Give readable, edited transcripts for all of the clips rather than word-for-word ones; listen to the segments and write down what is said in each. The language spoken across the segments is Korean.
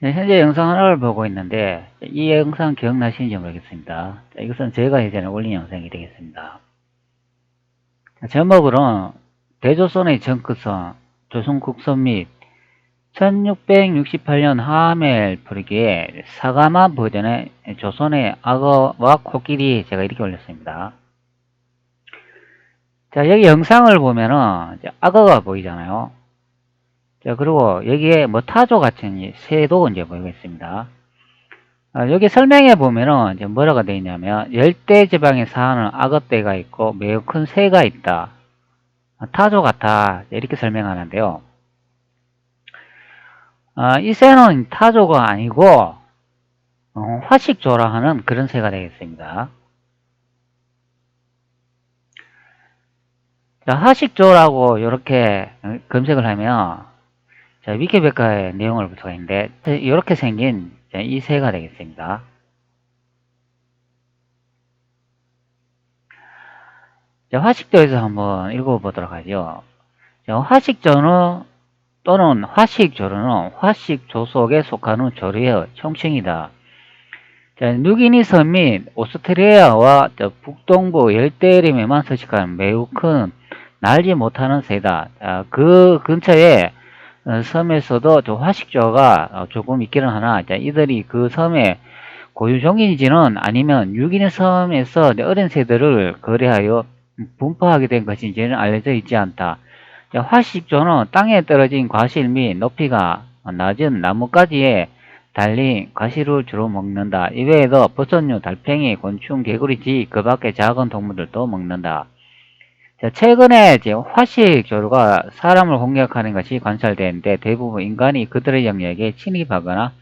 네, 현재 영상 하나를 보고 있는데 이 영상 기억나시는지 모르겠습니다. 자, 이것은 제가 예전에 올린 영상이 되겠습니다. 자, 제목으로는 대조선의 정크선, 조선국선 및 1668년 하멜 부르기의 사가마 버전의 조선의 악어와 코끼리, 제가 이렇게 올렸습니다. 자, 여기 영상을 보면은 악어가 보이잖아요. 자, 그리고 여기에 뭐 타조 같은 새도 이제 보이겠습니다. 여기 설명해 보면은 이제 뭐라고 되어 있냐면, 열대 지방에 사는 악어떼가 있고 매우 큰 새가 있다. 타조 같아. 이렇게 설명하는데요. 이 새는 타조가 아니고 화식조라 하는 그런 새가 되겠습니다. 자, 화식조라고 이렇게 검색을 하면 자, 위키백과의 내용을 볼 수가 있는데 이렇게 생긴 이 새가 되겠습니다. 자, 화식조에서 한번 읽어보도록 하죠. 자, 화식조는 또는 화식조류는 화식조속에 속하는 조류의 총칭이다. 자, 뉴기니 섬 및 오스트레일리아와 북동부 열대림에만 서식하는 매우 큰 날지 못하는 새다. 자, 그 근처에 섬에서도 화식조가 조금 있기는 하나, 자, 이들이 그 섬의 고유종인지는 아니면 뉴기니 섬에서 어린 새들을 거래하여 분포하게 된 것인지는 알려져 있지 않다. 화식조는 땅에 떨어진 과실 및 높이가 낮은 나뭇가지에 달린 과실을 주로 먹는다. 이외에도 버섯류, 달팽이, 곤충, 개구리쥐, 그 밖의 작은 동물들도 먹는다. 최근에 화식조류가 사람을 공격하는 것이 관찰되는데 대부분 인간이 그들의 영역에 침입하거나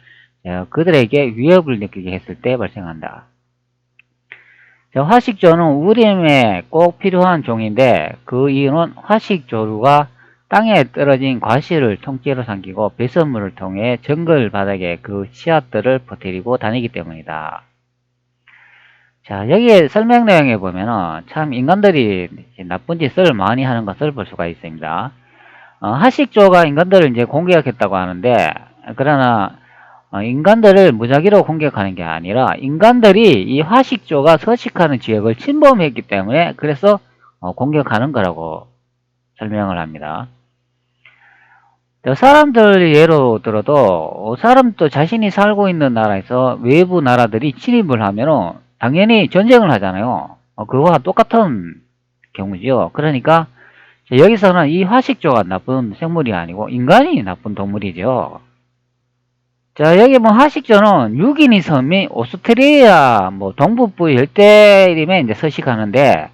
그들에게 위협을 느끼게 했을 때 발생한다. 화식조는 우림에 꼭 필요한 종인데 그 이유는 화식조류가 땅에 떨어진 과실을 통째로 삼키고 배설물을 통해 정글 바닥에 그 씨앗들을 퍼뜨리고 다니기 때문이다. 자, 여기에 설명 내용에 보면은 참 인간들이 나쁜 짓을 많이 하는 것을 볼 수가 있습니다. 화식조가 인간들을 이제 공격했다고 하는데, 그러나 인간들을 무작위로 공격하는 게 아니라 인간들이 이 화식조가 서식하는 지역을 침범했기 때문에 그래서 공격하는 거라고 설명을 합니다. 사람들 예로 들어도 사람도 자신이 살고 있는 나라에서 외부 나라들이 침입을 하면 당연히 전쟁을 하잖아요. 그거와 똑같은 경우죠. 그러니까 여기서는 이 화식조가 나쁜 생물이 아니고 인간이 나쁜 동물이죠. 자, 여기 뭐 화식조는 유기니 섬이 오스트레일리아 뭐 동북부 열대림에 이제 서식하는데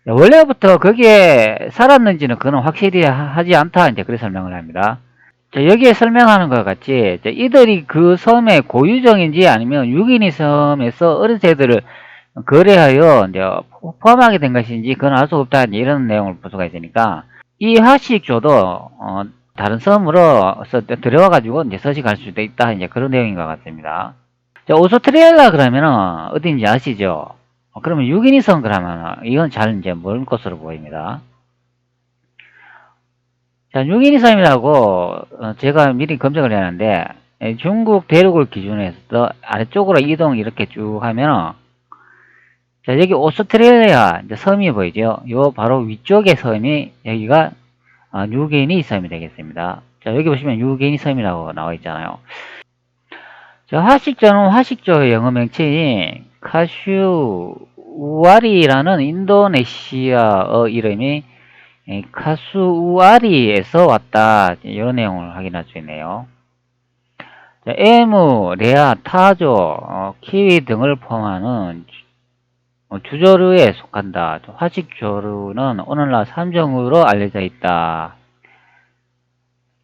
원래부터 거기에 살았는지는 그건 확실히 하지 않다, 이제 그렇게 설명을 합니다. 자, 여기에 설명하는 것 같이 이들이 그 섬의 고유종인지 아니면 유기니 섬에서 어린 새들을 거래하여 이제 포함하게 된 것인지 그건 알 수 없다, 이런 내용을 볼 수가 있으니까 이 화식조도 다른 섬으로 들어와가지고 이제 서식할 수도 있다, 이제 그런 내용인 것 같습니다. 자, 오스트레일리아 그러면은 어딘지 아시죠? 그러면 유기니 섬 그러면 이건 잘 이제 모르는 것으로 보입니다. 자, 유기니 섬이라고 제가 미리 검색을 했는데 중국 대륙을 기준으로 해서 아래쪽으로 이동 이렇게 쭉 하면 자, 여기 오스트레일리아 이제 섬이 보이죠? 요 바로 위쪽의 섬이 여기가 뉴기니 섬이 되겠습니다. 자, 여기 보시면 뉴기니 섬이라고 나와 있잖아요. 자, 화식조는 화식조의 영어 명칭이 카슈우아리라는 인도네시아어 이름이 카수우아리에서 왔다, 이런 내용을 확인할 수 있네요. 자, 에무, 레아, 타조, 키위 등을 포함하는 주조류에 속한다. 화식조류는 오늘날 3종으로 알려져 있다.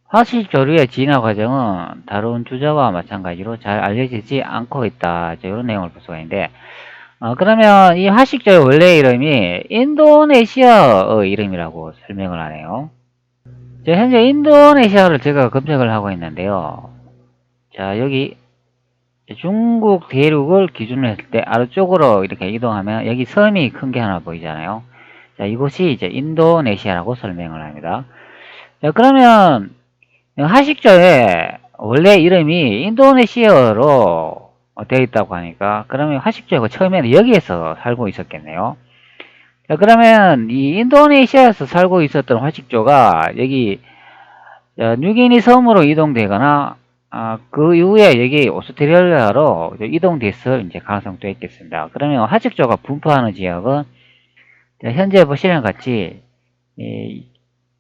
화식조류의 진화 과정은 다른 주자와 마찬가지로 잘 알려지지 않고 있다, 이런 내용을 볼 수가 있는데 그러면 이 화식조의 원래 이름이 인도네시아의 이름이라고 설명을 하네요. 현재 인도네시아를 제가 검색을 하고 있는데요. 자, 여기 중국 대륙을 기준으로 했을 때 아래쪽으로 이렇게 이동하면 여기 섬이 큰 게 하나 보이잖아요. 자, 이곳이 이제 인도네시아라고 설명을 합니다. 자, 그러면 화식조에 원래 이름이 인도네시아어로 되어 있다고 하니까 그러면 화식족이 처음에는 여기에서 살고 있었겠네요. 자, 그러면 이 인도네시아에서 살고 있었던 화식족가 여기 뉴기니 섬으로 이동되거나 그 이후에 여기 오스트레일리아로 이동됐을 이제 가능성도 있겠습니다. 그러면 화식족가 분포하는 지역은 현재 보시는 같이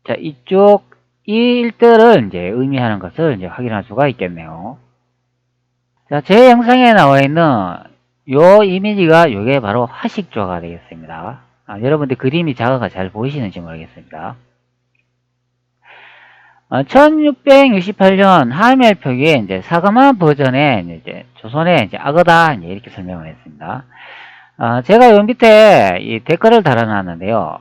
자, 이쪽 이 일대를 이제 의미하는 것을 이제 확인할 수가 있겠네요. 자, 제 영상에 나와 있는 요 이미지가 요게 바로 화식조가 되겠습니다. 여러분들 그림이 작아가 잘 보이시는지 모르겠습니다. 1668년 하멜 표기에 이제 사그마 버전의 이제 조선의 이제 악어다 이렇게 설명을 했습니다. 제가 요 밑에 이 댓글을 달아놨는데요.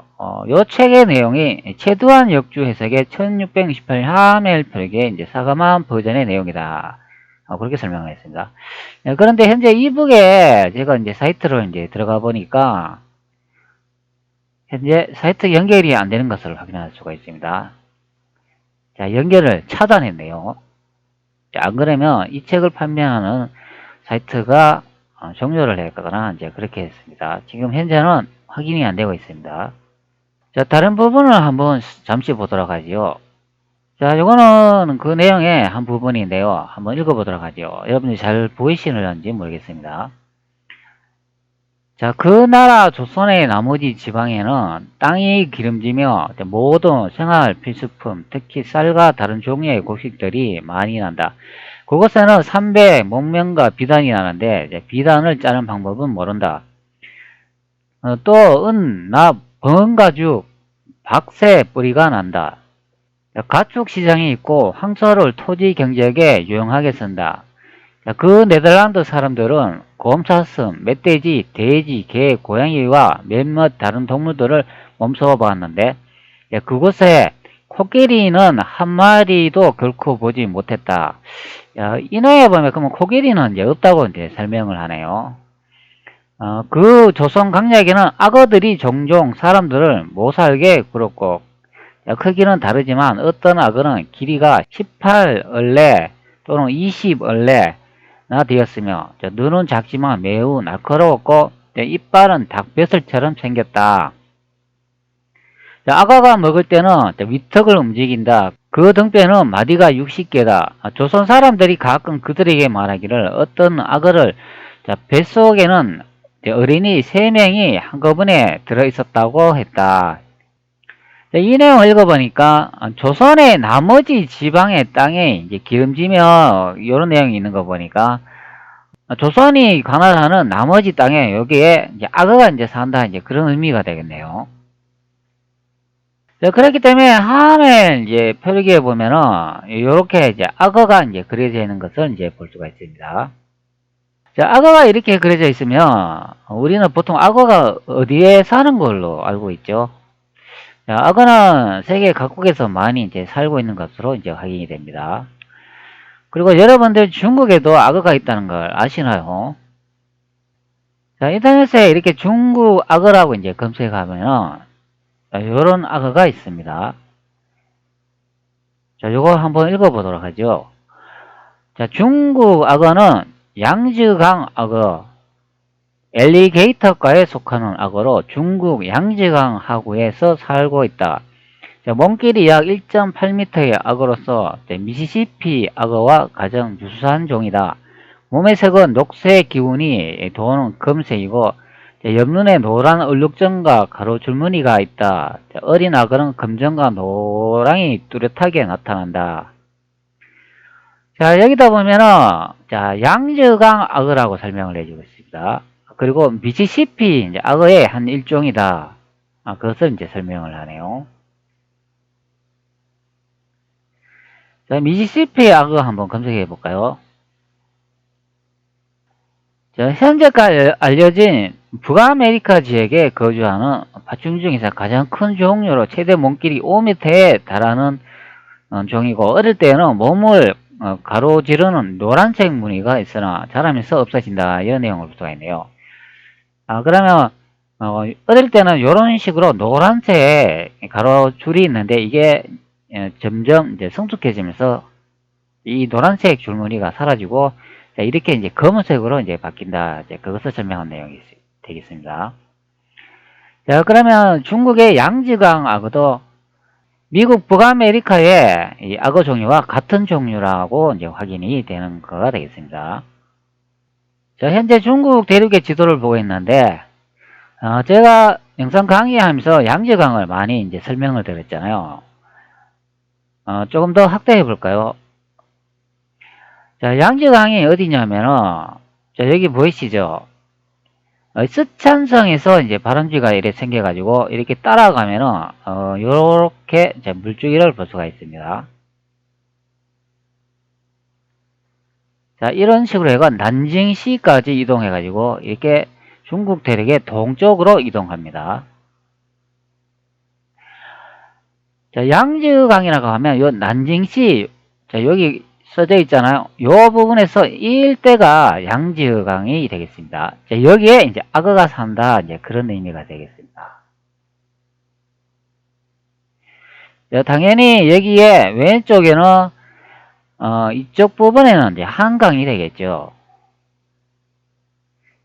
요 책의 내용이 최두한 역주 해석의 1668년 하멜 표기의 이제 사그마 버전의 내용이다. 그렇게 설명을 했습니다. 그런데 현재 이북에 제가 이제 사이트로 이제 들어가 보니까 현재 사이트 연결이 안 되는 것을 확인할 수가 있습니다. 자, 연결을 차단했네요. 자, 안 그러면 이 책을 판매하는 사이트가 종료를 했거나 이제 그렇게 했습니다. 지금 현재는 확인이 안 되고 있습니다. 자, 다른 부분을 한번 잠시 보도록 하지요. 자, 요거는 그 내용의 한 부분인데요. 한번 읽어보도록 하죠. 여러분이 잘 보이시는지 모르겠습니다. 자, 그 나라 조선의 나머지 지방에는 땅이 기름지며 모든 생활 필수품, 특히 쌀과 다른 종류의 곡식들이 많이 난다. 그곳에는 삼배, 목명과 비단이 나는데 비단을 짜는 방법은 모른다. 또 은, 납, 번가죽, 박새 뿌리가 난다. 가축 시장이 있고 황소를 토지 경작에 유용하게 쓴다. 그 네덜란드 사람들은 곰, 사슴, 멧돼지, 돼지, 개, 고양이와 몇몇 다른 동물들을 몸소 보았는데 그곳에 코끼리는 한 마리도 결코 보지 못했다. 이 내용에 보면 그러면 코끼리는 이제 없다고 이제 설명을 하네요. 그 조선 강약에는 악어들이 종종 사람들을 못살게 굴었고 크기는 다르지만 어떤 악어는 길이가 18얼레 또는 20얼레나 되었으며 눈은 작지만 매우 날카로웠고 이빨은 닭벼슬처럼 생겼다. 악어가 먹을 때는 위턱을 움직인다. 그 등뼈는 마디가 60개다. 조선 사람들이 가끔 그들에게 말하기를 어떤 악어를 뱃속에는 어린이 3명이 한꺼번에 들어있었다고 했다. 이 내용을 읽어보니까 조선의 나머지 지방의 땅에 이제 기름지며 이런 내용이 있는 거 보니까 조선이 관할하는 나머지 땅에 여기에 이제 악어가 이제 산다 이제 그런 의미가 되겠네요. 그렇기 때문에 하멜 이제 표기에 보면은 이렇게 이제 악어가 이제 그려져 있는 것을 이제 볼 수가 있습니다. 자, 악어가 이렇게 그려져 있으면 우리는 보통 악어가 어디에 사는 걸로 알고 있죠. 자, 악어는 세계 각국에서 많이 이제 살고 있는 것으로 이제 확인이 됩니다. 그리고 여러분들 중국에도 악어가 있다는 걸 아시나요? 자, 인터넷에 이렇게 중국 악어라고 이제 검색하면은 이런 악어가 있습니다. 자, 요거 한번 읽어보도록 하죠. 자, 중국 악어는 양즈강 악어, 엘리게이터과에 속하는 악어로 중국 양즈강 하구에서 살고 있다. 자, 몸길이 약 1.8m의 악어로서 미시시피 악어와 가장 유사한 종이다. 몸의 색은 녹색 기운이 도는 검색이고 옆눈에 노란 얼룩점과 가로 줄무늬가 있다. 어린 악어는 검정과 노랑이 뚜렷하게 나타난다. 자, 여기다 보면은 자, 양저강 악어라고 설명을 해주고 있습니다. 그리고 미시시피 악어의 한 일종이다. 그것을 이제 설명을 하네요. 자, 미시시피 악어 한번 검색해 볼까요? 자, 현재까지 알려진 북아메리카 지역에 거주하는 파충 중에서 가장 큰 종류로 최대 몸길이 5m에 달하는 종이고 어릴 때는 몸을 가로지르는 노란색 무늬가 있으나 자라면서 없어진다. 이런 내용을 볼 수가 있네요. 그러면 어릴 때는 이런 식으로 노란색 가로줄이 있는데 이게 점점 이제 성숙해지면서 이 노란색 줄무늬가 사라지고 자, 이렇게 이제 검은색으로 이제 바뀐다. 이제 그것을 설명한 내용이 되겠습니다. 자, 그러면 중국의 양지강 악어도 미국 북아메리카의 이 악어 종류와 같은 종류라고 이제 확인이 되는 거가 되겠습니다. 자, 현재 중국 대륙의 지도를 보고 있는데, 제가 영상 강의하면서 양지강을 많이 이제 설명을 드렸잖아요. 조금 더 확대해 볼까요? 자, 양지강이 어디냐면은, 자, 여기 보이시죠? 쓰촨성에서 이제 발원지가 이렇게 생겨가지고, 이렇게 따라가면은, 요렇게 이제 물줄기를 볼 수가 있습니다. 자, 이런 식으로 해가 난징시까지 이동해가지고, 이렇게 중국 대륙의 동쪽으로 이동합니다. 자, 양지강이라고 하면, 요 난징시, 자, 여기 써져 있잖아요. 요 부분에서 이 일대가 양지강이 되겠습니다. 자, 여기에 이제 악어가 산다, 이제 그런 의미가 되겠습니다. 자, 당연히 여기에 왼쪽에는, 이쪽 부분에는 이제 한강이 되겠죠.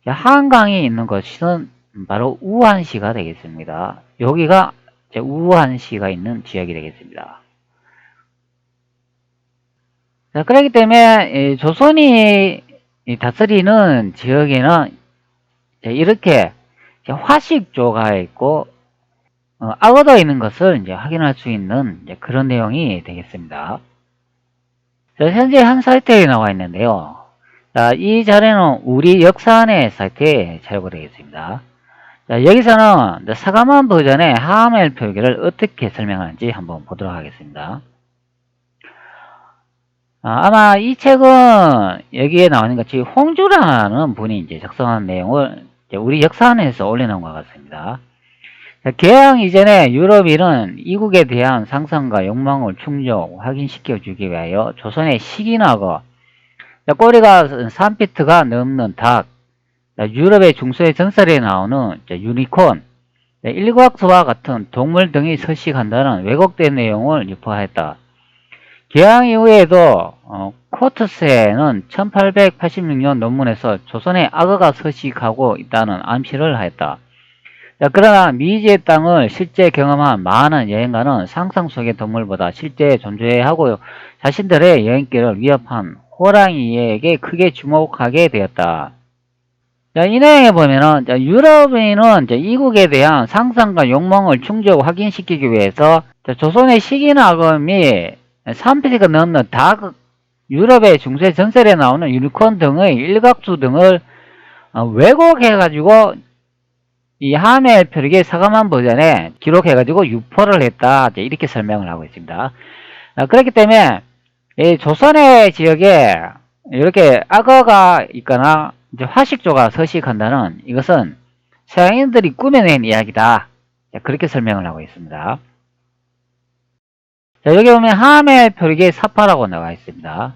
자, 한강이 있는 곳은 바로 우한시가 되겠습니다. 여기가 우한시가 있는 지역이 되겠습니다. 자, 그렇기 때문에 조선이 다스리는 지역에는 이렇게 화식조가 있고 악어도 있는 것을 이제 확인할 수 있는 그런 내용이 되겠습니다. 자, 현재 한 사이트에 나와 있는데요. 자, 이 자료는 우리 역사안의 사이트에 자료가 되겠습니다. 자, 여기서는 사과만 버전의 하멜 표기를 어떻게 설명하는지 한번 보도록 하겠습니다. 아마 이 책은 여기에 나오는 같이 홍주라는 분이 이제 작성한 내용을 우리 역사안에서 올려놓은 것 같습니다. 자, 개항 이전에 유럽인은 이국에 대한 상상과 욕망을 충족, 확인시켜 주기 위하여 조선의 식인악어, 꼬리가 3피트가 넘는 닭, 유럽의 중소의 전설에 나오는 유니콘, 일곽수와 같은 동물 등이 서식한다는 왜곡된 내용을 유포하였다. 개항 이후에도 코트스에는 1886년 논문에서 조선의 악어가 서식하고 있다는 암시를 하였다. 그러나 미지의 땅을 실제 경험한 많은 여행가는 상상 속의 동물보다 실제 존재하고 자신들의 여행길을 위협한 호랑이에게 크게 주목하게 되었다. 자, 이 내용에 보면은 유럽인은 이국에 대한 상상과 욕망을 충족 확인시키기 위해서 조선의 식인악어 및 3피트가 넘는 닭, 유럽의 중세 전설에 나오는 유니콘 등의 일각수 등을 왜곡해가지고 이 하멜 표력의 사과만 버전에 기록해가지고 유포를 했다. 이렇게 설명을 하고 있습니다. 그렇기 때문에 이 조선의 지역에 이렇게 악어가 있거나 이제 화식조가 서식한다는 이것은 서양인들이 꾸며낸 이야기다. 그렇게 설명을 하고 있습니다. 자, 여기 보면 하멜 표력의 사파라고 나와 있습니다.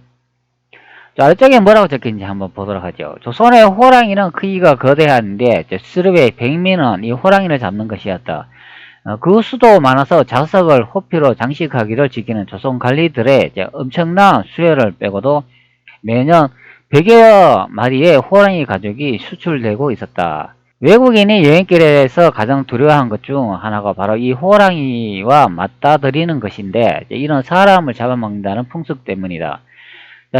자, 아래쪽에 뭐라고 적혀있는지 한번 보도록 하죠. 조선의 호랑이는 크기가 거대한데 수렵의 백미는 이 호랑이를 잡는 것이었다. 그 수도 많아서 자석을 호피로 장식하기를 지키는 조선 관리들의 엄청난 수요를 빼고도 매년 100여 마리의 호랑이 가죽이 수출되고 있었다. 외국인이 여행길에서 가장 두려워한 것 중 하나가 바로 이 호랑이와 맞닥뜨리는 것인데 이런 사람을 잡아먹는다는 풍습 때문이다.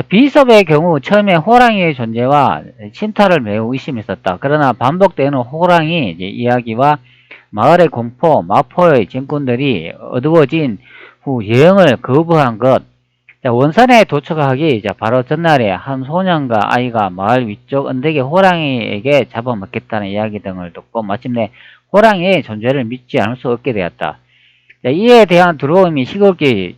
비숍의 경우 처음에 호랑이의 존재와 신탈을 매우 의심했었다. 그러나 반복되는 호랑이 이야기와 마을의 공포, 마포의 진군들이 어두워진 후 여행을 거부한 것, 원산에 도착하기 바로 전날에 한 소년과 아이가 마을 위쪽 언덕의 호랑이에게 잡아먹겠다는 이야기 등을 듣고 마침내 호랑이의 존재를 믿지 않을 수 없게 되었다. 이에 대한 두려움이 시골길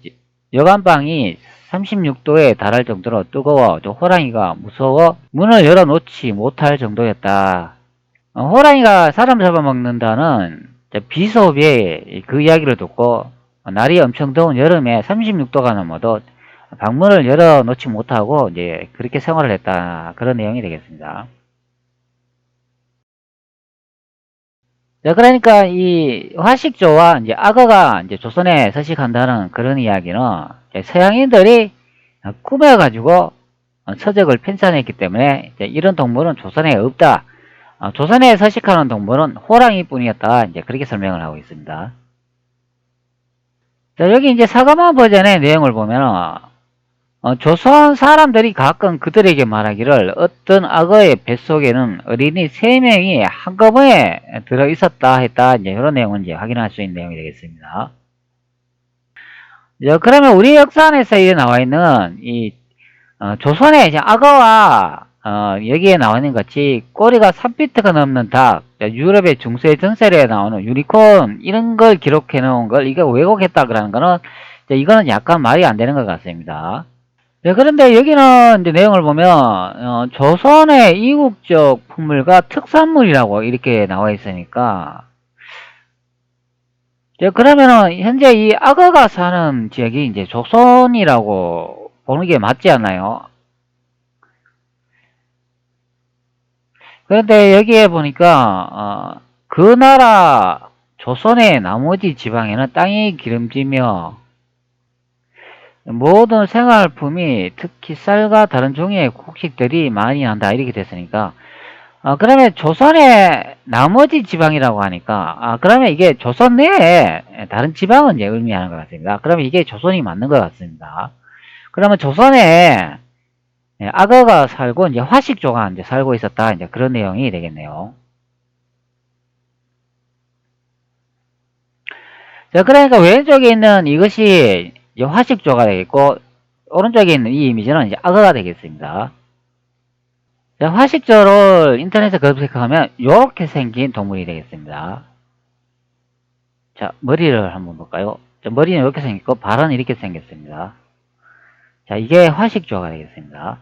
여간방이 36도에 달할 정도로 뜨거워 호랑이가 무서워 문을 열어놓지 못할 정도였다. 호랑이가 사람 잡아먹는다는 비숍의 그 이야기를 듣고 날이 엄청 더운 여름에 36도가 넘어도 방문을 열어놓지 못하고 이제 그렇게 생활을 했다. 그런 내용이 되겠습니다. 자, 그러니까 이 화식조와 이제 악어가 이제 조선에 서식한다는 그런 이야기는 서양인들이 꾸며가지고 서적을 편찬했기 때문에 이제 이런 동물은 조선에 없다. 조선에 서식하는 동물은 호랑이뿐이었다. 이제 그렇게 설명을 하고 있습니다. 자, 여기 이제 사과만 버전의 내용을 보면 조선 사람들이 가끔 그들에게 말하기를 어떤 악어의 뱃속에는 어린이 3명이 한꺼번에 들어있었다 했다. 이제 이런 내용을 이제 확인할 수 있는 내용이 되겠습니다. 그러면 우리 역사안에서 나와 있는 이 조선의 이제 악어와 여기에 나와 있는 같이 꼬리가 3피트가 넘는 닭, 유럽의 중세 전설에 나오는 유니콘 이런 걸 기록해 놓은 걸 이거 왜곡했다 그러는 거는 이거는 약간 말이 안 되는 것 같습니다. 네, 그런데 여기는 이제 내용을 보면 조선의 이국적 풍물과 특산물이라고 이렇게 나와 있으니까 그러면은 현재 이 악어가 사는 지역이 이제 조선이라고 보는 게 맞지 않나요? 그런데 여기에 보니까 그 나라 조선의 나머지 지방에는 땅이 기름지며 모든 생활품이 특히 쌀과 다른 종류의 곡식들이 많이 난다 이렇게 됐으니까 그러면 조선의 나머지 지방이라고 하니까 그러면 이게 조선 내에 다른 지방은 이제 의미하는 것 같습니다. 그러면 이게 조선이 맞는 것 같습니다. 그러면 조선에 악어가 살고 이제 화식조가 이제 살고 있었다 이제 그런 내용이 되겠네요. 자, 그러니까 왼쪽에 있는 이것이 이제 화식조가 되겠고 오른쪽에 있는 이 이미지는 이제 악어가 되겠습니다. 자, 화식조를 인터넷에 검색하면 이렇게 생긴 동물이 되겠습니다. 자, 머리를 한번 볼까요? 자, 머리는 이렇게 생겼고 발은 이렇게 생겼습니다. 자, 이게 화식조가 되겠습니다.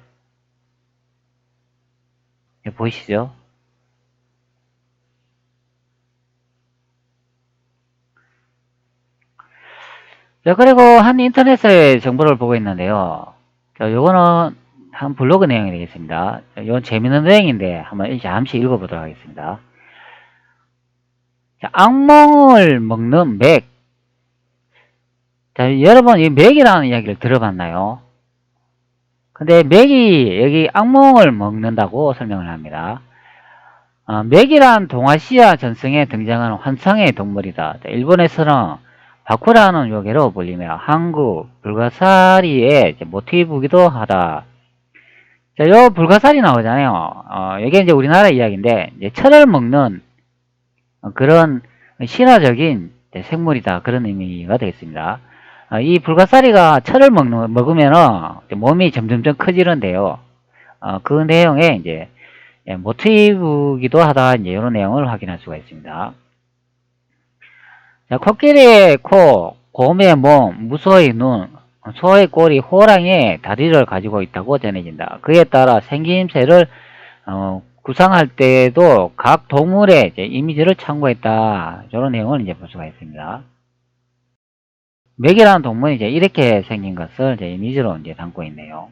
보이시죠? 자, 그리고 한 인터넷의 정보를 보고 있는데요. 자, 요거는 한 블로그 내용이 되겠습니다. 이건 재밌는 내용인데 한번 잠시 읽어보도록 하겠습니다. 자, 악몽을 먹는 맥. 자, 여러분 이 맥이라는 이야기를 들어봤나요? 근데 맥이 여기 악몽을 먹는다고 설명을 합니다. 맥이란 동아시아 전승에 등장하는 환상의 동물이다. 일본에서는 바쿠라는 요괴로 불리며 한국 불가사리의 모티브이기도 하다. 자, 요 불가사리 나오잖아요. 이게 이제 우리나라 이야기인데 이제 철을 먹는 그런 신화적인 생물이다 그런 의미가 되겠습니다. 이 불가사리가 철을 먹으면은 몸이 점점점 커지는데요. 그 내용에 이제 모티브이기도 하다 이제 이런 내용을 확인할 수가 있습니다. 자, 코끼리의 코, 곰의 몸, 무소의 눈, 소의 꼬리, 호랑이의 다리를 가지고 있다고 전해진다. 그에 따라 생김새를 구상할 때에도 각 동물의 이제 이미지를 참고했다. 이런 내용을 이제 볼 수가 있습니다. 맥이라는 동물이 이제 이렇게 생긴 것을 이제 이미지로 이제 담고 있네요.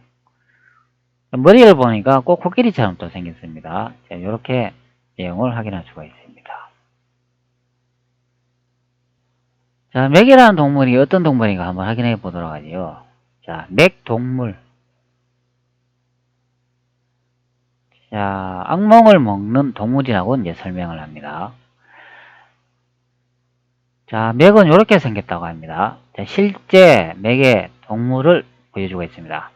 머리를 보니까 꼭 코끼리처럼 또 생겼습니다. 자, 이렇게 내용을 확인할 수가 있습니다. 자, 맥이라는 동물이 어떤 동물인가 한번 확인해 보도록 하죠. 자, 맥동물. 자, 악몽을 먹는 동물이라고 이제 설명을 합니다. 자, 맥은 이렇게 생겼다고 합니다. 자, 실제 맥의 동물을 보여주고 있습니다.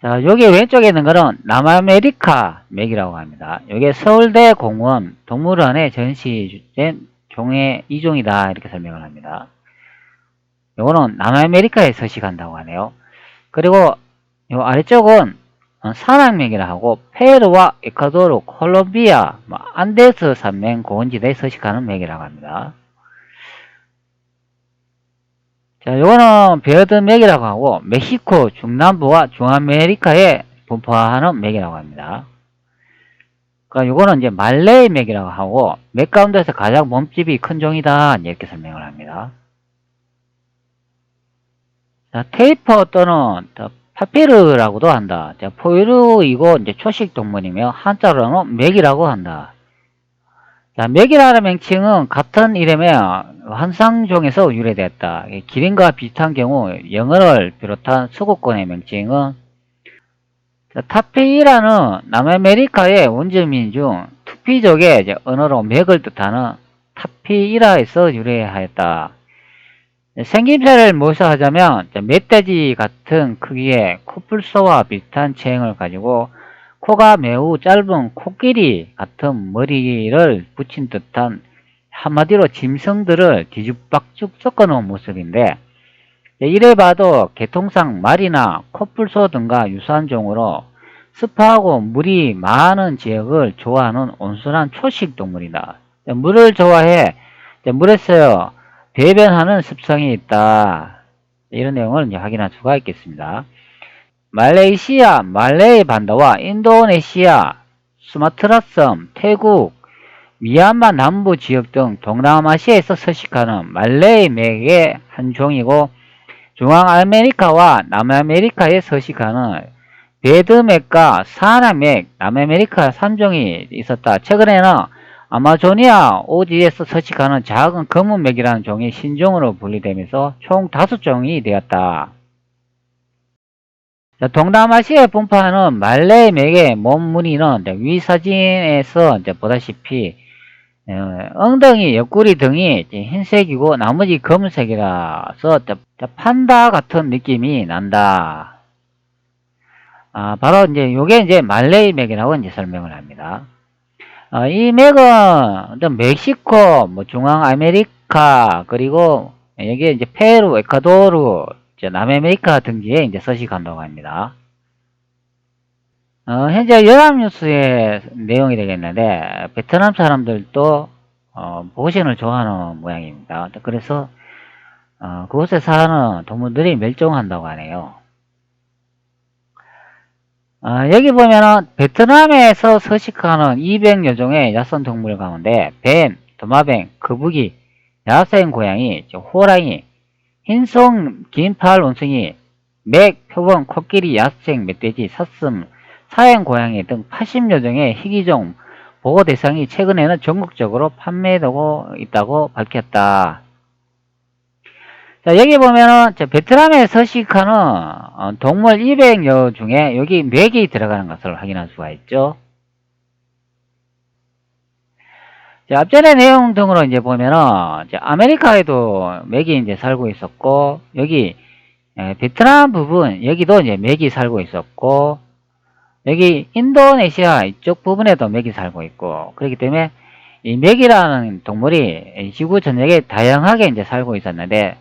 자, 여기 왼쪽에 있는 거는 남아메리카 맥이라고 합니다. 이게 서울대 공원 동물원에 전시된 종의 이종이다 이렇게 설명을 합니다. 요거는 남아메리카에 서식한다고 하네요. 그리고 요 아래쪽은 산악맥이라 하고 페루와 에콰도르, 콜롬비아, 안데스 산맥 고원지대에 서식하는 맥이라고 합니다. 자, 요거는 베어드 맥이라고 하고 멕시코 중남부와 중아메리카에 분포하는 맥이라고 합니다. 그러니까 요거는 이제 말레이 맥이라고 하고 맥 가운데서 가장 몸집이 큰 종이다 이렇게 설명을 합니다. 자, 테이퍼 또는 파피르라고도 한다. 자, 포유류이고 이제 초식 동물이며 한자로는 맥이라고 한다. 자, 맥이라는 명칭은 같은 이름의 환상종에서 유래되었다. 기린과 비슷한 경우 영어를 비롯한 서구권의 명칭은 타피이라는 남아메리카의 원주민 중 투피족의 언어로 맥을 뜻하는 타피이라에서 유래하였다. 생김새를 묘사하자면 멧돼지 같은 크기의 코뿔소와 비슷한 체형을 가지고 코가 매우 짧은 코끼리 같은 머리를 붙인 듯한 한마디로 짐승들을 뒤죽박죽 섞어놓은 모습인데 이래 봐도 개통상 말이나 코뿔소 등과 유사한 종으로 습하고 물이 많은 지역을 좋아하는 온순한 초식 동물이다. 물을 좋아해 물에서 배변하는 습성이 있다. 이런 내용을 이제 확인할 수가 있겠습니다. 말레이시아, 말레이 반도와 인도네시아, 수마트라 섬, 태국, 미얀마 남부 지역 등 동남아시아에서 서식하는 말레이 맥의 한 종이고 중앙아메리카와 남아메리카에 서식하는 베드맥과 사하라맥, 남아메리카 3종이 있었다. 최근에는 아마조니아 오지에서 서식하는 작은 검은맥이라는 종이 신종으로 분리되면서 총 5종이 되었다. 동남아시아에 분포하는 말레이 맥의 몸 무늬는 위 사진에서 보다시피 엉덩이, 옆구리 등이 흰색이고 나머지 검은색이라서 판다 같은 느낌이 난다. 바로 요게 말레이 맥이라고 설명을 합니다. 이 맥은 멕시코, 중앙아메리카, 그리고 여기에 페루, 에콰도르, 남아메리카 등지에 서식한다고 합니다. 현재 연합뉴스의 내용이 되겠는데, 베트남 사람들도 보신을 좋아하는 모양입니다. 그래서 그곳에 사는 동물들이 멸종한다고 하네요. 여기 보면은 베트남에서 서식하는 200여 종의 야생동물 가운데 뱀, 도마뱀, 거북이, 야생 고양이, 호랑이, 흰송, 긴팔 원숭이, 맥, 표범, 코끼리, 야생 멧돼지, 사슴, 사행 고양이 등 80여 종의 희귀종 보호 대상이 최근에는 전국적으로 판매되고 있다고 밝혔다. 자, 여기 보면은 베트남에 서식하는 동물 200여 중에 여기 맥이 들어가는 것을 확인할 수가 있죠. 자, 앞전의 내용 등으로 보면은 아메리카에도 맥이 살고 있었고 여기 베트남 부분 여기도 맥이 살고 있었고 여기 인도네시아 이쪽 부분에도 맥이 살고 있고 그렇기 때문에 이 맥이라는 동물이 지구 전역에 다양하게 살고 있었는데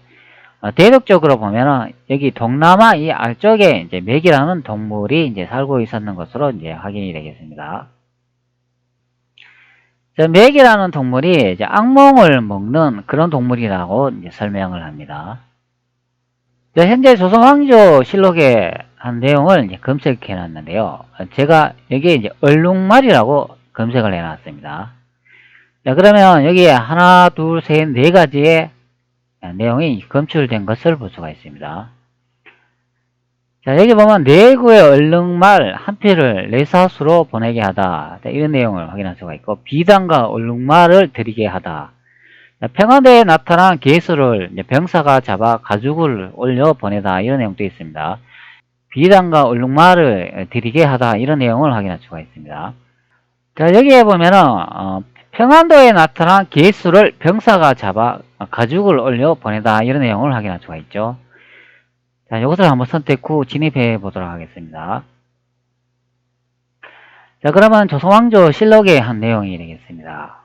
대륙적으로 보면은 여기 동남아 이 아래쪽에 맥이라는 동물이 살고 있었는 것으로 확인이 되겠습니다. 맥이라는 동물이 악몽을 먹는 그런 동물이라고 설명을 합니다. 현재 조선왕조 실록에 한 내용을 검색해 놨는데요. 제가 여기에 얼룩말이라고 검색을 해 놨습니다. 그러면 여기에 하나, 둘, 셋, 네 가지의 내용이 검출된 것을 볼 수가 있습니다. 자, 여기 보면 내구의 얼룩말 한 필을 내사수로 보내게 하다. 이런 내용을 확인할 수가 있고 비단과 얼룩말을 들이게 하다. 평안대에 나타난 개수를 병사가 잡아 가죽을 올려 보내다. 이런 내용도 있습니다. 비단과 얼룩말을 들이게 하다. 이런 내용을 확인할 수가 있습니다. 자, 여기에 보면은 평안도에 나타난 개수를 병사가 잡아 가죽을 올려 보내다. 이런 내용을 확인할 수가 있죠. 자, 이것을 한번 선택 후 진입해 보도록 하겠습니다. 자, 그러면 조선왕조 실록의 한 내용이 되겠습니다.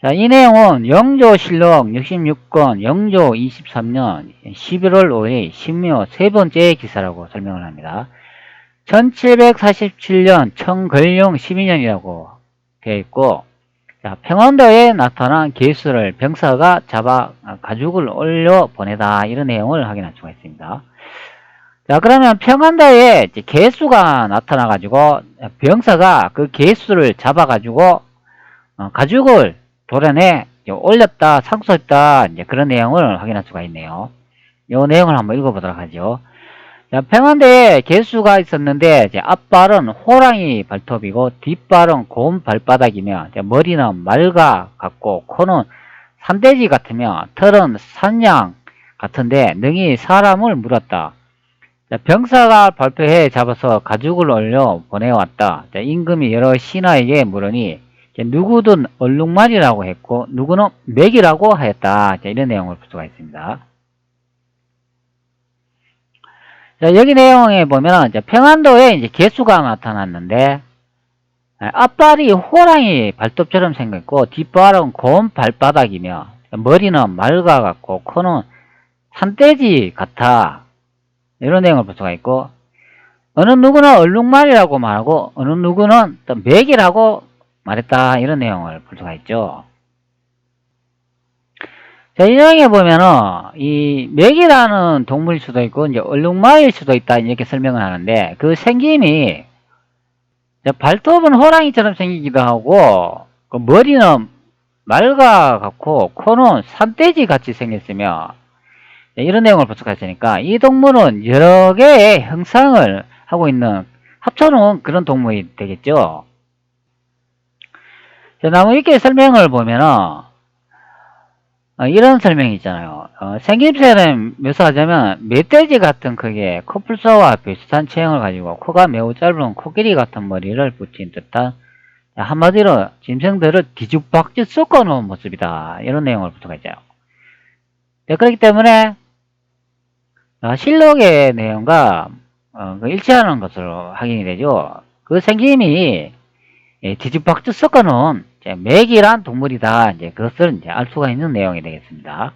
자, 이 내용은 영조실록 66권 영조 23년 11월 5일 신묘 세 번째 기사라고 설명을 합니다. 1747년 청걸룡 12년이라고 되어 있고 자, 평안도에 나타난 개수를 병사가 잡아 가죽을 올려 보내다. 이런 내용을 확인할 수가 있습니다. 자, 그러면 평안도에 개수가 나타나 가지고 병사가 그 개수를 잡아 가지고 가죽을 도련에 올렸다, 상소했다, 그런 내용을 확인할 수가 있네요. 이 내용을 한번 읽어보도록 하죠. 자, 평안대에 개수가 있었는데 이제 앞발은 호랑이 발톱이고 뒷발은 곰 발바닥이며 머리는 말과 같고 코는 산돼지 같으며 털은 산양 같은데 능히 사람을 물었다. 자, 병사가 발표해 잡아서 가죽을 올려 보내왔다. 자, 임금이 여러 신하에게 물으니 누구든 얼룩말이라고 했고 누구는 맥이라고 하였다. 자, 이런 내용을 볼 수가 있습니다. 자, 여기 내용에 보면 이제 평안도에 이제 개수가 나타났는데 앞발이 호랑이 발톱처럼 생겼고 뒷발은 곰 발바닥이며 머리는 말과 같고 코는 산돼지 같아. 이런 내용을 볼 수가 있고 어느 누구는 얼룩말이라고 말하고 어느 누구는 또 맥이라고 말했다. 이런 내용을 볼 수가 있죠. 자, 이 내용에 보면은 이 맥이라는 동물일 수도 있고 이제 얼룩말일 수도 있다 이렇게 설명을 하는데 그 생김이 발톱은 호랑이처럼 생기기도 하고 그 머리는 말과 같고 코는 산돼지 같이 생겼으며 이런 내용을 볼 수가 있으니까 이 동물은 여러 개의 형상을 하고 있는 합쳐놓은 그런 동물이 되겠죠. 자, 나무 이렇게 설명을 보면은 이런 설명이 있잖아요. 생김새를 묘사하자면 멧돼지 같은 크기의 코뿔소와 비슷한 체형을 가지고 코가 매우 짧은 코끼리 같은 머리를 붙인 듯한 한마디로 짐승들을 뒤죽박죽 섞어놓은 모습이다. 이런 내용을 볼 수가 있죠. 네, 그렇기 때문에 실록의 내용과 일치하는 것으로 확인이 되죠. 그 생김이 뒤죽박죽 섞어놓은 맥이란 동물이다. 이제 그것을 이제 알 수가 있는 내용이 되겠습니다.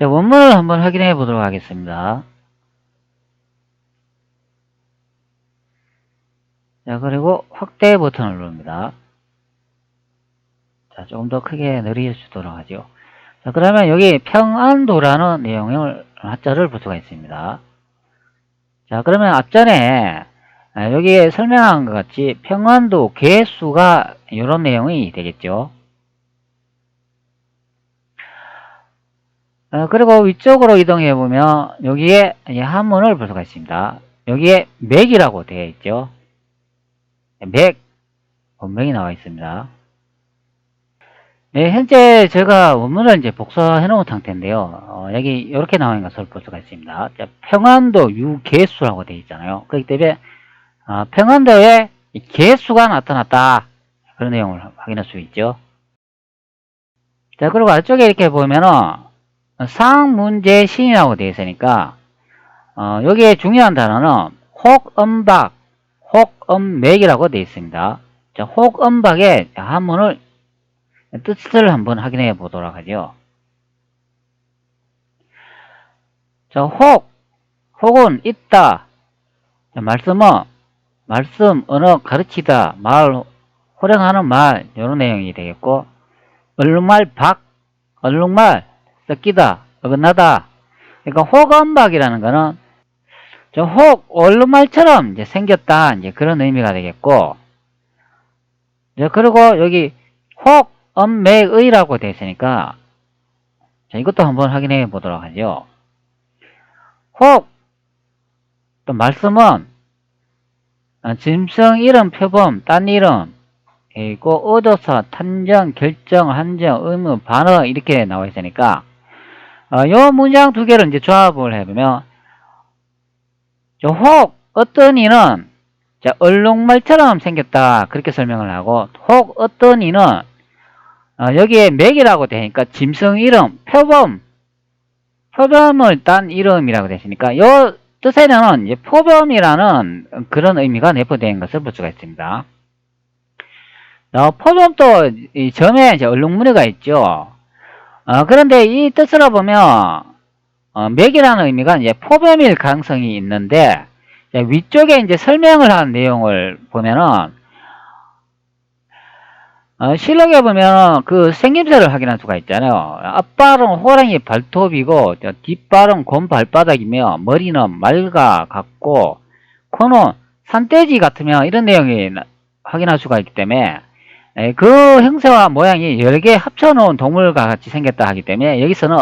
자, 원문을 한번 확인해 보도록 하겠습니다. 자, 그리고 확대 버튼을 누릅니다. 자, 조금 더 크게 늘릴 수 있도록 하죠. 자, 그러면 여기 평안도라는 내용을 한자를 볼 수가 있습니다. 자, 그러면 앞전에 여기에 설명한 것 같이 평안도 개수가 이런 내용이 되겠죠. 그리고 위쪽으로 이동해 보면 여기에 한문을 볼 수가 있습니다. 여기에 맥이라고 되어 있죠. 맥 원명이 나와 있습니다. 네, 현재 제가 원문을 이제 복사해 놓은 상태인데요. 여기 이렇게 나와 있는 것을 볼 수가 있습니다. 자, 평안도 유개수라고 되어 있잖아요. 그렇기 때문에 평안도에 개수가 나타났다. 그런 내용을 확인할 수 있죠. 자, 그리고 아래쪽에 이렇게 보면은 상문제신이라고 되어 있으니까 여기에 중요한 단어는 혹음박, 혹음맥이라고 되어 있습니다. 자, 혹음박의 한문을 뜻을 한번 확인해 보도록 하죠. 자, 혹은 있다. 자, 말씀, 언어, 가르치다, 말, 호령하는 말, 이런 내용이 되겠고, 얼룩말, 얼룩말, 섞이다, 어긋나다. 그러니까 혹음박이라는 거는 얼룩말처럼 이제 생겼다, 이제 그런 의미가 되겠고, 이제 그리고 여기 혹음맥의라고 되어 있으니까, 자, 이것도 한번 확인해 보도록 하죠. 또 말씀은 짐승 이름, 표범, 딴 이름, 그리고 의도서, 탄정, 결정, 한정, 의무, 반어 이렇게 나와 있으니까 요 문장 두 개를 이제 조합을 해보면 어떤 이는 얼룩말처럼 생겼다 그렇게 설명을 하고 어떤 이는 여기에 맥이라고 되니까 짐승 이름, 표범을 딴 이름이라고 되시니까 요 뜻에는 표범이라는 그런 의미가 내포된 것을 볼 수가 있습니다. 표범도 이 점에 이제 얼룩무늬가 있죠. 그런데 이 뜻으로 보면 맥이라는 의미가 이제 표범일 가능성이 있는데 위쪽에 이제 설명을 한 내용을 보면은 실록에 보면 그 생김새를 확인할 수가 있잖아요. 앞발은 호랑이 발톱이고 뒷발은 곰 발바닥이며 머리는 말과 같고 코는 산돼지 같으며 이런 내용이 확인할 수가 있기 때문에 그 형태와 모양이 여러 개 합쳐놓은 동물과 같이 생겼다 하기 때문에 여기서는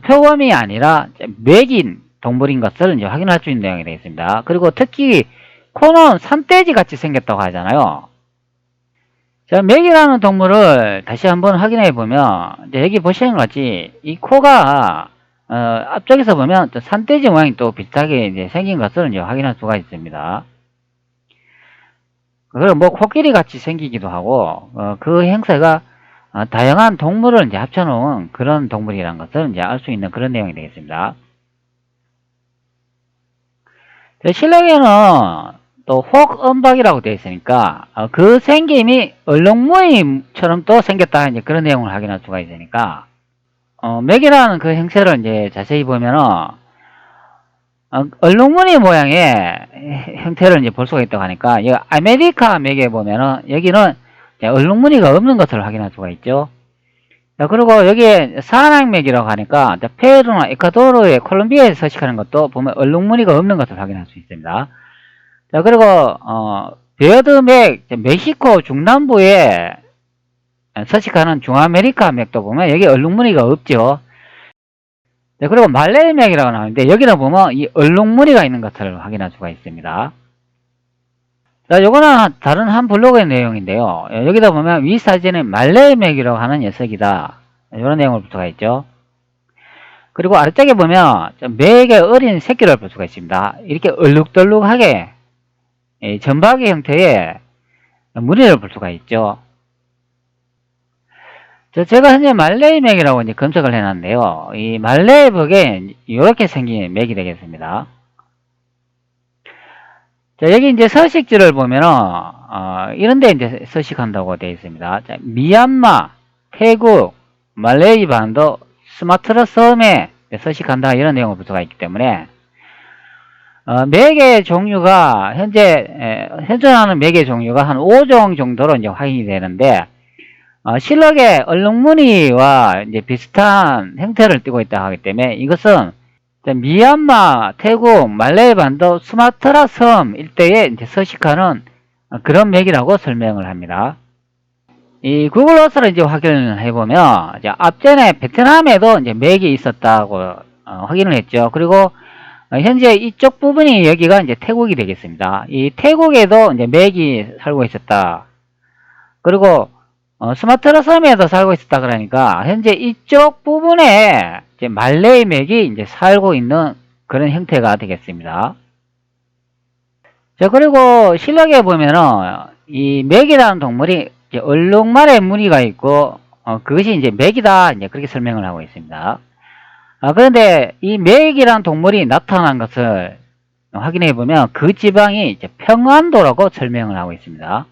표범이 아니라 맥인 동물인 것을 이제 확인할 수 있는 내용이 되겠습니다. 그리고 특히 코는 산돼지 같이 생겼다고 하잖아요. 자, 맥이라는 동물을 다시 한번 확인해 보면, 이제 여기 보시는 것 같이, 이 코가, 앞쪽에서 보면 또 산돼지 모양이 또 비슷하게 이제 생긴 것을 이제 확인할 수가 있습니다. 그리고 뭐 코끼리 같이 생기기도 하고, 그 형태가 다양한 동물을 이제 합쳐놓은 그런 동물이라는 것을 이제 알 수 있는 그런 내용이 되겠습니다. 실록에는 또 혹음박이라고 되어 있으니까 그 생김이 얼룩무늬처럼 또 생겼다 이제 그런 내용을 확인할 수가 있으니까 맥이라는 그 형체를 이제 자세히 보면은 얼룩무늬 모양의 형태를 이제 볼 수가 있다고 하니까 이 아메리카 맥에 보면은 여기는 얼룩무늬가 없는 것을 확인할 수가 있죠. 자, 그리고 여기에 사항맥이라고 하니까 페루나 에콰도르의 콜롬비아에 서식하는 것도 보면 얼룩무늬가 없는 것을 확인할 수 있습니다. 자, 그리고 베어드맥, 멕시코 중남부에 서식하는 중아메리카 맥도 보면 여기 얼룩무늬가 없죠. 자, 그리고 말레이맥이라고 나오는데 여기는 보면 이 얼룩무늬가 있는 것을 확인할 수가 있습니다. 자, 요거는 다른 한 블로그의 내용인데요. 여기다 보면 위 사진은 말레이맥이라고 하는 녀석이다. 이런 내용을 볼 수가 있죠. 그리고 아래쪽에 보면 맥의 어린 새끼를 볼 수가 있습니다. 이렇게 얼룩덜룩하게 점박이 형태의 무늬를 볼 수가 있죠. 제가 현재 말레이 맥이라고 이제 검색을 해놨는데요. 이 말레이 벽에 이렇게 생긴 맥이 되겠습니다. 자, 여기 이제 서식지를 보면은, 이런 데 이제 서식한다고 되어 있습니다. 자, 미얀마, 태국, 말레이 반도, 스마트라 섬에 서식한다 이런 내용을 볼 수가 있기 때문에, 맥의 종류가, 현존하는 맥의 종류가 한 5종 정도로 이제 확인이 되는데, 실록에 얼룩무늬와 이제 비슷한 형태를 띠고 있다 하기 때문에 이것은 미얀마, 태국, 말레이 반도, 수마트라 섬 일대에 이제 서식하는 그런 맥이라고 설명을 합니다. 이 구글 어스를 이제 확인을 해보면 이제 앞전에 베트남에도 이제 맥이 있었다고 확인을 했죠. 그리고 현재 이쪽 부분이 여기가 이제 태국이 되겠습니다. 이 태국에도 이제 맥이 살고 있었다. 그리고 스마트라 섬에도 살고 있었다 그러니까 현재 이쪽 부분에 이제 말레이 맥이 이제 살고 있는 그런 형태가 되겠습니다. 자, 그리고 실록에 보면은 이 맥이라는 동물이 이제 얼룩말에 무늬가 있고 그것이 이제 맥이다 이제 그렇게 설명을 하고 있습니다. 그런데 이 맥이라는 동물이 나타난 것을 확인해 보면 그 지방이 이제 평안도라고 설명을 하고 있습니다.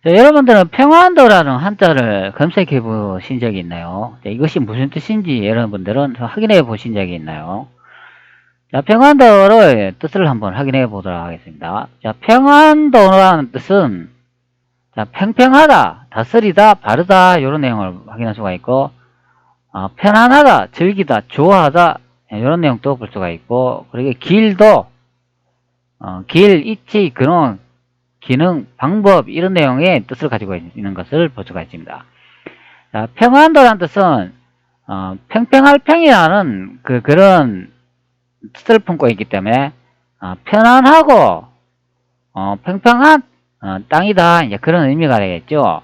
자, 여러분들은 평안도라는 한자를 검색해 보신 적이 있나요? 자, 이것이 무슨 뜻인지 여러분들은 확인해 보신 적이 있나요? 자, 평안도의 뜻을 한번 확인해 보도록 하겠습니다. 자, 평안도라는 뜻은 자, 평평하다, 다스리다, 바르다 이런 내용을 확인할 수가 있고 편안하다, 즐기다, 좋아하다 이런 내용도 볼 수가 있고 그리고 길도 길, 이치, 근원, 기능, 방법 이런 내용의 뜻을 가지고 있는 것을 볼 수가 있습니다. 자, 평안도라는 뜻은 평평할 평이라는 그런 뜻을 품고 있기 때문에 편안하고 평평한 땅이다 이제 그런 의미가 되겠죠.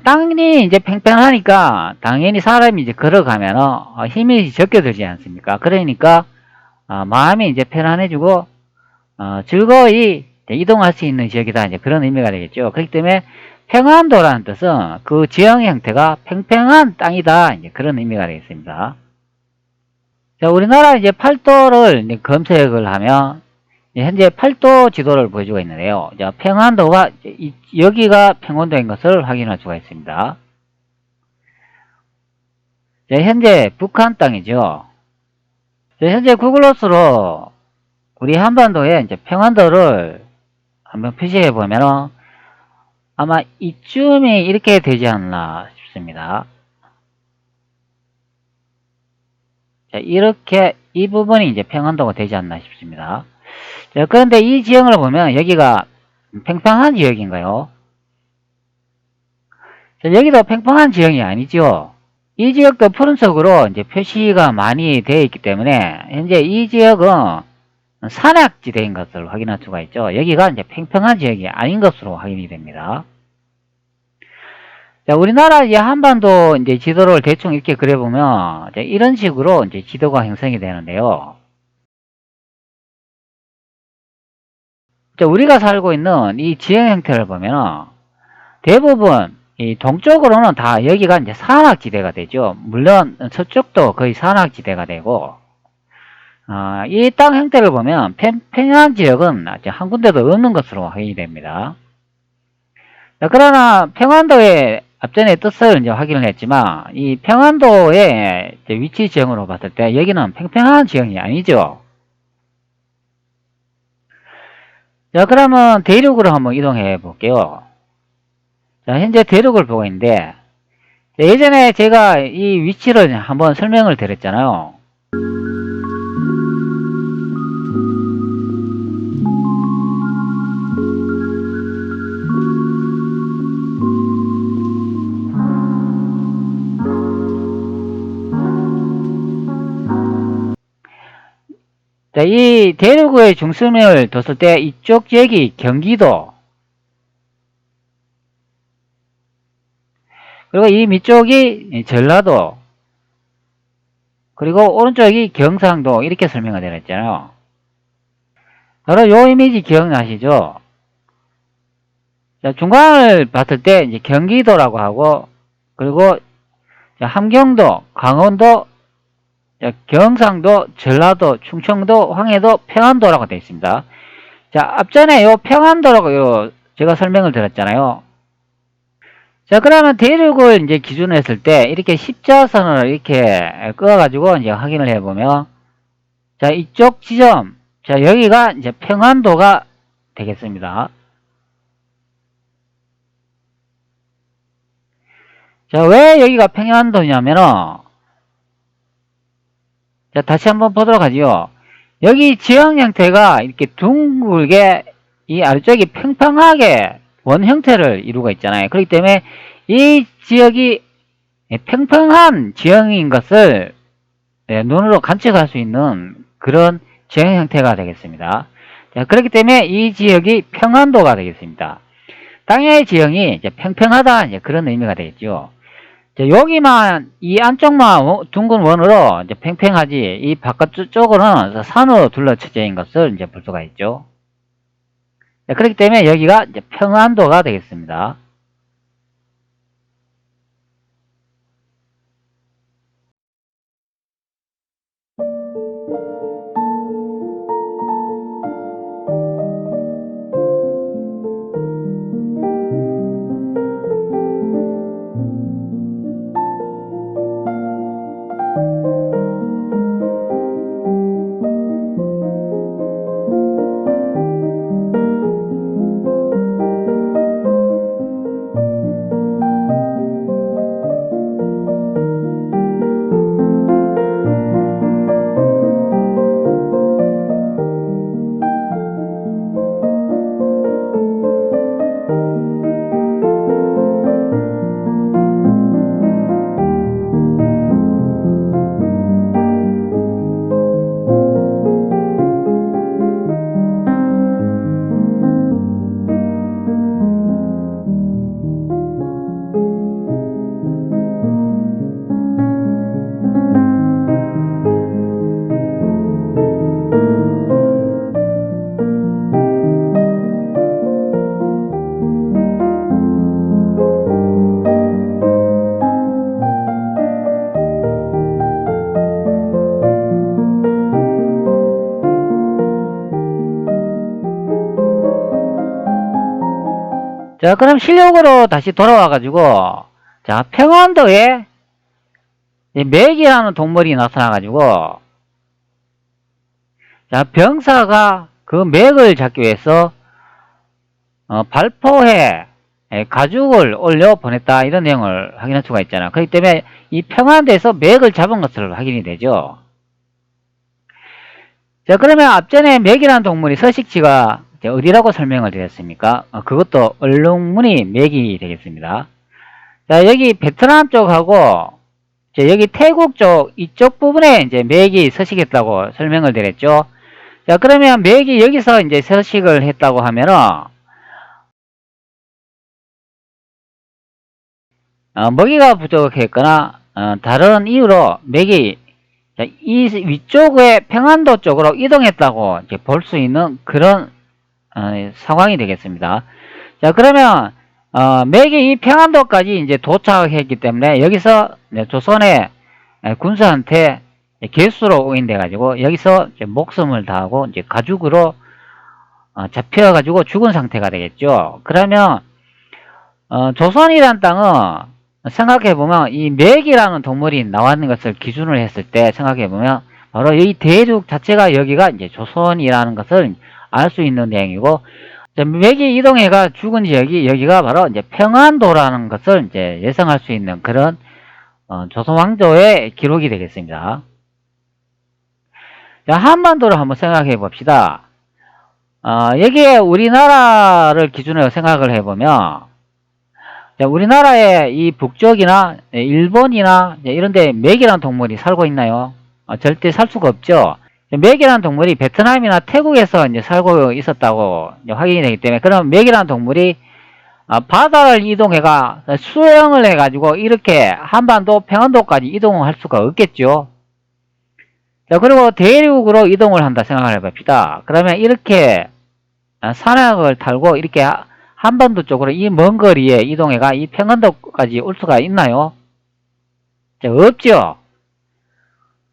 땅이 이제 평평하니까 당연히 사람이 이제 걸어가면 힘이 적게 들지 않습니까? 그러니까 마음이 이제 편안해지고 즐거이 이동할 수 있는 지역이다 이제 그런 의미가 되겠죠. 그렇기 때문에 평안도라는 뜻은 그 지형의 형태가 평평한 땅이다 이제 그런 의미가 되겠습니다. 자, 우리나라 이제 팔도를 이제 검색을 하면 현재 팔도 지도를 보여주고 있는데요. 자, 평안도가 여기가 평안도인 것을 확인할 수가 있습니다. 자, 현재 북한 땅이죠. 자, 현재 구글어스로 우리 한반도에 이제 평안도를 한번 표시해 보면은 아마 이쯤이 이렇게 되지 않나 싶습니다. 자, 이렇게 이 부분이 이제 평안도가 되지 않나 싶습니다. 자, 그런데 이 지형을 보면 여기가 평평한 지역인가요? 자, 여기도 평평한 지형이 아니죠. 이 지역도 푸른색으로 이제 표시가 많이 되어 있기 때문에 현재 이 지역은 산악지대인 것을 확인할 수가 있죠. 여기가 이제 평평한 지역이 아닌 것으로 확인이 됩니다. 자, 우리나라 이제 한반도 이제 지도를 대충 이렇게 그려보면 이제 이런 식으로 이제 지도가 형성이 되는데요. 자, 우리가 살고 있는 이 지형 형태를 보면 대부분 이 동쪽으로는 다 여기가 이제 산악지대가 되죠. 물론 서쪽도 거의 산악지대가 되고, 이 땅 형태를 보면 평평한 지역은 한 군데도 없는 것으로 확인이 됩니다. 자, 그러나 평안도의 앞전에 뜻을 이제 확인을 했지만 이 평안도의 위치 지형으로 봤을 때 여기는 평평한 지형이 아니죠. 자, 그러면 대륙으로 한번 이동해 볼게요. 자, 현재 대륙을 보고 있는데 예전에 제가 이 위치를 한번 설명을 드렸잖아요. 자, 이 대륙의 중심을 뒀을 때 이쪽 지역이 경기도, 그리고 이 밑쪽이 전라도, 그리고 오른쪽이 경상도, 이렇게 설명을 드렸잖아요. 바로 요 이미지 기억나시죠? 자, 중간을 봤을 때 이제 경기도라고 하고, 그리고 함경도, 강원도, 경상도, 전라도, 충청도, 황해도, 평안도라고 되어 있습니다. 자, 앞전에 요 평안도라고 제가 설명을 드렸잖아요. 자, 그러면 대륙을 이제 기준으로 했을 때 이렇게 십자선을 이렇게 그어가지고 이제 확인을 해보면, 자, 이쪽 지점, 자, 여기가 이제 평안도가 되겠습니다. 자, 왜 여기가 평안도냐면은, 자, 다시 한번 보도록 하죠. 여기 지형 형태가 이렇게 둥글게 이 아래쪽이 평평하게 원 형태를 이루고 있잖아요. 그렇기 때문에 이 지역이 평평한 지형인 것을 눈으로 관측할 수 있는 그런 지형 형태가 되겠습니다. 자, 그렇기 때문에 이 지역이 평안도가 되겠습니다. 땅의 지형이 이제 평평하다, 이제 그런 의미가 되겠죠. 자, 여기만 이 안쪽만 둥근 원으로 이제 평평하지 이 바깥쪽으로는 산으로 둘러쳐져 있는 것을 이제 볼 수가 있죠. 자, 그렇기 때문에 여기가 이제 평안도가 되겠습니다. 자, 그럼 실력으로 다시 돌아와가지고, 자, 평안도에 맥이라는 동물이 나타나가지고, 자, 병사가 그 맥을 잡기 위해서, 발포해 가죽을 올려 보냈다, 이런 내용을 확인할 수가 있잖아. 그렇기 때문에 이 평안도에서 맥을 잡은 것을 확인이 되죠. 자, 그러면 앞전에 맥이라는 동물이 서식지가 어디라고 설명을 드렸습니까? 그것도 얼룩무늬 맥이 되겠습니다. 자, 여기 베트남 쪽하고 여기 태국 쪽 이쪽 부분에 이제 맥이 서식했다고 설명을 드렸죠. 자, 그러면 맥이 여기서 이제 서식을 했다고 하면은 먹이가 부족했거나 다른 이유로 맥이 이 위쪽의 평안도 쪽으로 이동했다고 볼 수 있는 그런 상황이 되겠습니다. 자, 그러면 맥이 이 평안도까지 이제 도착했기 때문에 여기서 조선의 군사한테 개수로 오인돼 가지고 여기서 이제 목숨을 다하고 이제 가죽으로 잡혀 가지고 죽은 상태가 되겠죠. 그러면 조선이란 땅은 생각해보면 이 맥이라는 동물이 나왔는 것을 기준으로 했을 때 생각해보면 바로 이 대륙 자체가 여기가 이제 조선이라는 것을 알 수 있는 내용이고, 맥이 이동해가 죽은 지역이 여기가 바로 이제 평안도라는 것을 이제 예상할 수 있는 그런 조선 왕조의 기록이 되겠습니다. 자, 한반도를 한번 생각해 봅시다. 여기에 우리나라를 기준으로 생각을 해보면, 자, 우리나라의 이 북쪽이나 일본이나 이런데 맥이라는 동물이 살고 있나요? 절대 살 수가 없죠. 맥이라는 동물이 베트남이나 태국에서 이제 살고 있었다고 이제 확인이 되기 때문에, 그럼 맥이라는 동물이 바다를 이동해가 수영을 해가지고 이렇게 한반도 평안도까지 이동을 할 수가 없겠죠. 자, 그리고 대륙으로 이동을 한다 생각을 해봅시다. 그러면 이렇게 산악을 탈고 이렇게 한반도 쪽으로 이 먼 거리에 이동해가 이 평안도까지 올 수가 있나요? 자, 없죠.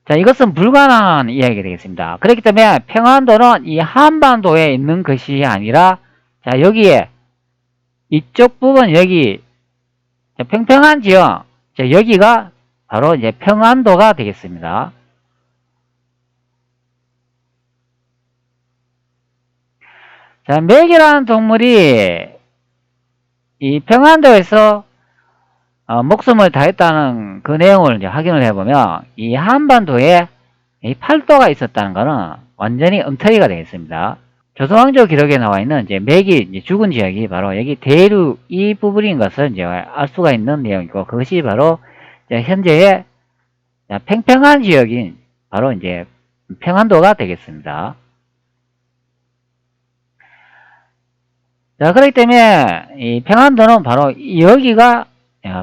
자, 이것은 불가능한 이야기가 되겠습니다. 그렇기 때문에 평안도는 이 한반도에 있는 것이 아니라, 자, 여기에 이쪽 부분 여기 평평한 지역, 자, 여기가 바로 이제 평안도가 되겠습니다. 자, 맥이라는 동물이 이 평안도에서 목숨을 다했다는 그 내용을 이제 확인을 해보면 이 한반도에 이 팔도가 있었다는 것은 완전히 엉터리가 되겠습니다. 조선왕조 기록에 나와 있는 이제 맥이 이제 죽은 지역이 바로 여기 대륙 이 부분인 것을 이제 알 수가 있는 내용이고, 그것이 바로 이제 현재의 평평한 지역인 바로 이제 평안도가 되겠습니다. 자, 그렇기 때문에 이 평안도는 바로 여기가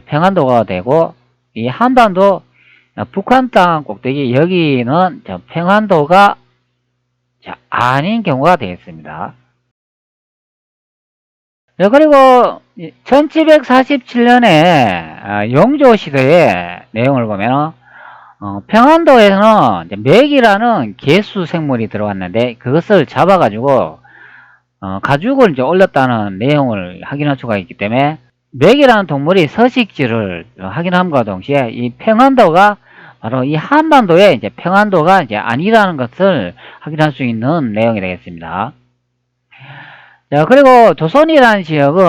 평안도가 되고, 이 한반도 북한 땅 꼭대기 여기는 평안도가 아닌 경우가 되겠습니다. 자, 그리고 1747년에 영조 시대의 내용을 보면 평안도에는 맥이라는 개수 생물이 들어왔는데 그것을 잡아가지고 가죽을 이제 올렸다는 내용을 확인할 수가 있기 때문에 맥이라는 동물이 서식지를 확인함과 동시에 이 평안도가 바로 이 한반도의 이제 평안도가 이제 아니라는 것을 확인할 수 있는 내용이 되겠습니다. 자, 그리고 조선이라는 지역은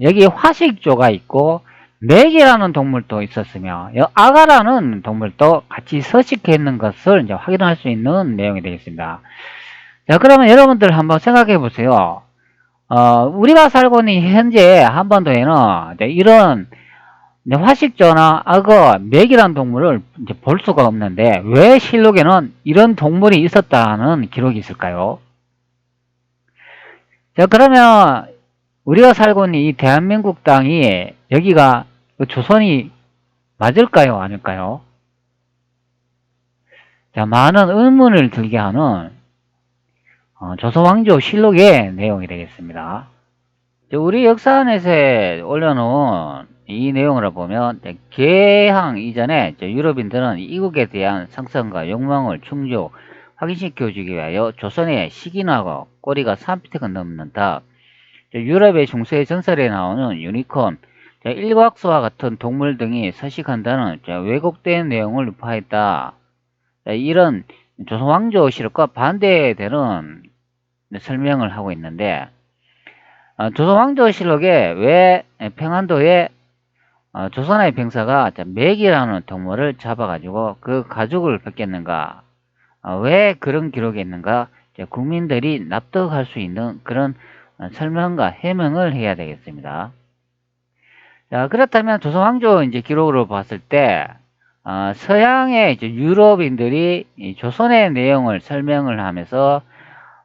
여기 화식조가 있고 맥이라는 동물도 있었으며 아가라는 동물도 같이 서식해 있는 것을 이제 확인할 수 있는 내용이 되겠습니다. 자, 그러면 여러분들 한번 생각해 보세요. 우리가 살고 있는 현재 한반도에는 이런 화식조나 악어, 맥이라는 동물을 이제 볼 수가 없는데 왜 실록에는 이런 동물이 있었다는 기록이 있을까요? 자, 그러면 우리가 살고 있는 이 대한민국 땅이 여기가 조선이 맞을까요? 아닐까요? 자, 많은 의문을 들게 하는 조선왕조 실록의 내용이 되겠습니다. 우리 역사안에서 올려놓은 이 내용을 보면 개항 이전에 유럽인들은 이국에 대한 상상과 욕망을 충족 확인시켜주기 위하여 조선의 식인하고 꼬리가 3피트가 넘는 닭, 유럽의 중세 전설에 나오는 유니콘, 일곽수와 같은 동물 등이 서식한다는 왜곡된 내용을 유포했다. 이런 조선왕조 실록과 반대되는 설명을 하고 있는데, 조선왕조실록에 왜 평안도에 조선의 병사가 맥이라는 동물을 잡아가지고 그 가죽을 벗겼는가, 왜 그런 기록이 있는가, 국민들이 납득할 수 있는 그런 설명과 해명을 해야 되겠습니다. 자, 그렇다면 조선왕조 이제 기록으로 봤을 때 서양의 이제 유럽인들이 이 조선의 내용을 설명을 하면서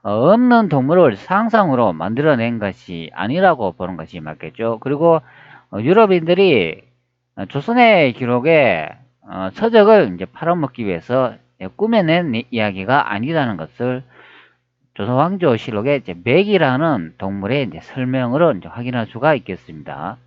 없는 동물을 상상으로 만들어낸 것이 아니라고 보는 것이 맞겠죠. 그리고 유럽인들이 조선의 기록에 서적을 이제 팔아먹기 위해서 꾸며낸 이야기가 아니라는 것을 조선왕조실록의 이제 맥이라는 동물의 이제 설명으로 이제 확인할 수가 있겠습니다.